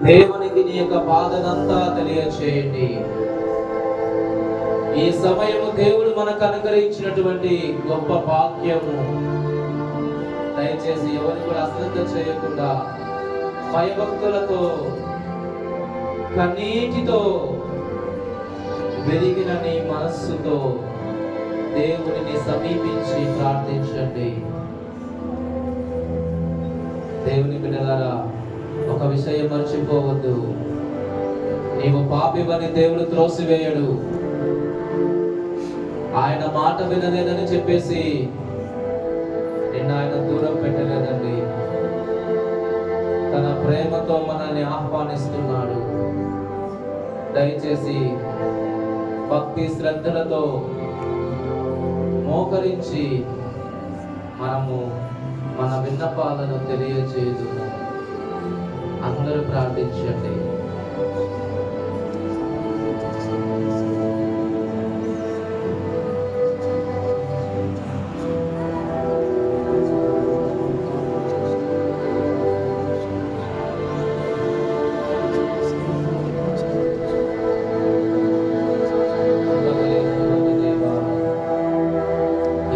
దేవునికి నీ యొక్క బాధనంతా తెలియచేయండి. ఈ సమయము దేవుడు మనకు అనుగ్రహించినటువంటి గొప్ప భాగ్యము. దయచేసి ఎవరు కూడా అశ్రద్ధ చేయకుండా భయభక్తులతో కన్నీటితో వెలిగిన నీ మనస్సుతో దేవునిని సమీపించి ప్రార్థించండి. దేవుని బిడ్డలారా, ఒక విషయం మర్చిపోవద్దు. నీవు పాపివని దేవుడు త్రోసివేయడు. ఆయన మాట వినలేదని చెప్పేసి నిన్ను ఆయన దూరం పెట్టలేదండి. తన ప్రేమతో మనల్ని ఆహ్వానిస్తున్నాడు. దయచేసి భక్తి శ్రద్ధలతో మోకరించి మనము మన విన్నపాలను తెలియజేయదు. అందరూ ప్రార్థించండి.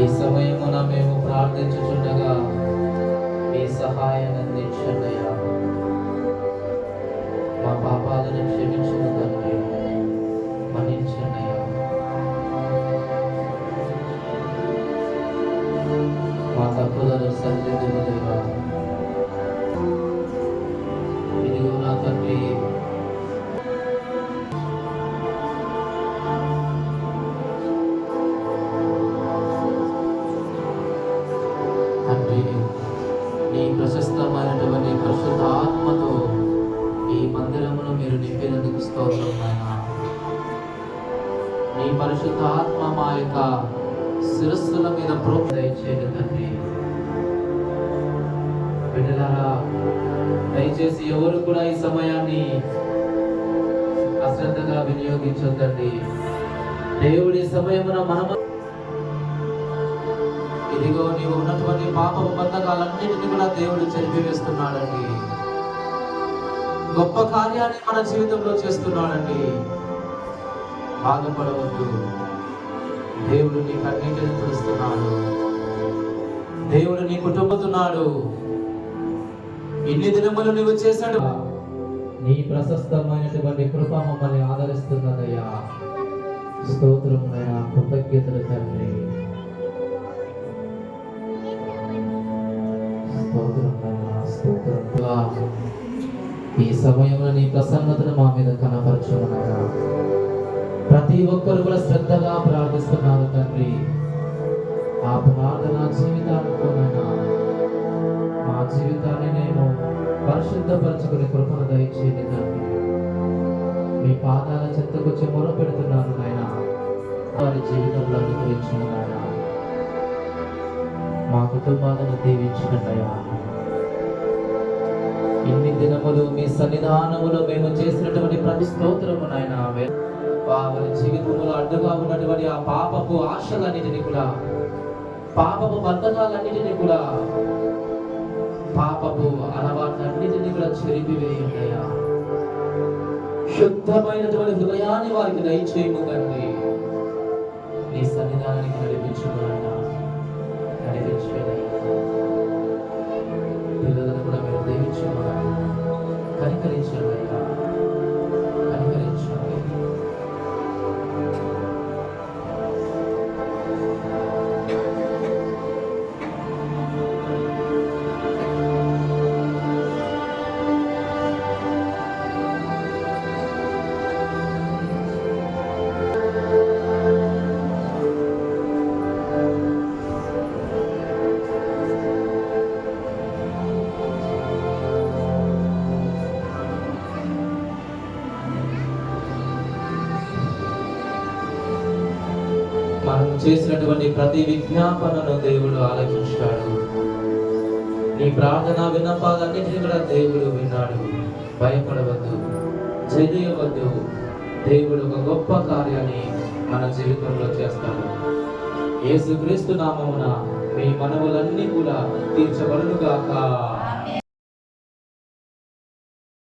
ఈ సమయమున మేము ప్రార్థించుచుండగా మీ సహాయాన్ని అందించండి అయ్యా. మా పాపాలను క్షమించిన తండ్రి, మన్నించండి అయ్యా. మా తప్పులను సరిదిద్దుము దేవా. ఇదిగో నా తండ్రి, తండ్రి నీ ప్రశస్తమైనటువంటి పరిశుద్ధ ఆత్మతో ఈ మందిరమును మీరు నింపినందుకు స్తోత్రం నాయనా. నీ పరిశుద్ధ ఆత్మ మా యొక్క శిరస్సుల మీద దయచేయండి తండ్రి. బిడ్డలారా, దయచేసి ఎవరు కూడా ఈ సమయాన్ని అశ్రద్ధగా వినియోగించొద్దండి. దేవుడి సమయమున మనము ఇదిగో నీవు ఉన్నటువంటి పాపపు బంధకాలన్నిటిని కూడా దేవుడు చెరిపివేస్తున్నాడండి. గొప్ప కార్యాన్ని మన జీవితంలో చేస్తున్నాడండి. బాధపడవద్దు. దేవుడు నీ కన్నీటిని తుడుస్తున్నాడు. దేవుడు నీ కుటుంబతున్నాడు. ఇన్ని దినములు నువ్వు చేశాడు. నీ ప్రశస్తమైనటువంటి కృప మమ్మల్ని ఆదరిస్తున్నదయ్యా. స్తోత్రమునయ్యా, కృతజ్ఞతలు తండ్రి. ఈ సమయంలో నీ ప్రసన్నతను మా మీద కనపరచుకున్నారా. ప్రతి ఒక్కరు కూడా శ్రద్ధగా ప్రార్థిస్తున్నారు తండ్రి. ఆ ప్రార్థన జీవితానుకోనైనా మా జీవితాన్ని నేను పరిశుద్ధపరచుకునే కృపను దయచేయండి తండ్రి. మీ పాదాల చెత్తకొచ్చి మొర పెడుతున్నారు నాయన. వారి జీవితంలో అనుగ్రహించుకున్నారా. మా కుటుంబాలను దీవించుకున్నాయా. ఇన్ని దినములు మీ సన్నిధానములో మేము చేసినటువంటి ప్రతి స్తోత్రము నాయన, వారి జీవితంలో అడ్డుగా ఉన్నటువంటి ఆ పాపపు ఆశలన్నిటిని కూడా, పాపపు బంధకాలన్నిటిని కూడా, పాపపు అలవాట్లన్నిటిని కూడా చెరిపివేయండియా. శుద్ధమైనటువంటి హృదయాన్ని వారికి దయచేయము తండ్రి. నీ సన్నిధానానికి నడిపించుకున్నాయన, నడిపించండి. పిల్లలను కూడా మీరు దీవించుకున్నాను. కనికరించండి అయ్యా, కనికరించండి. మనం చేసినటువంటి ప్రతి విజ్ఞాపనను దేవుడు ఆలకించాడు. నీ ప్రార్థన విన్నపాలన్నింటినీ కూడా దేవుడు విన్నాడు. భయపడవద్దు, జయవద్దు. దేవుడు ఒక గొప్ప కార్యాన్ని మన జీవితంలో చేస్తాడు. యేసుక్రీస్తు నామమున మీ మనవులన్నీ కూడా తీర్చబడును గాక.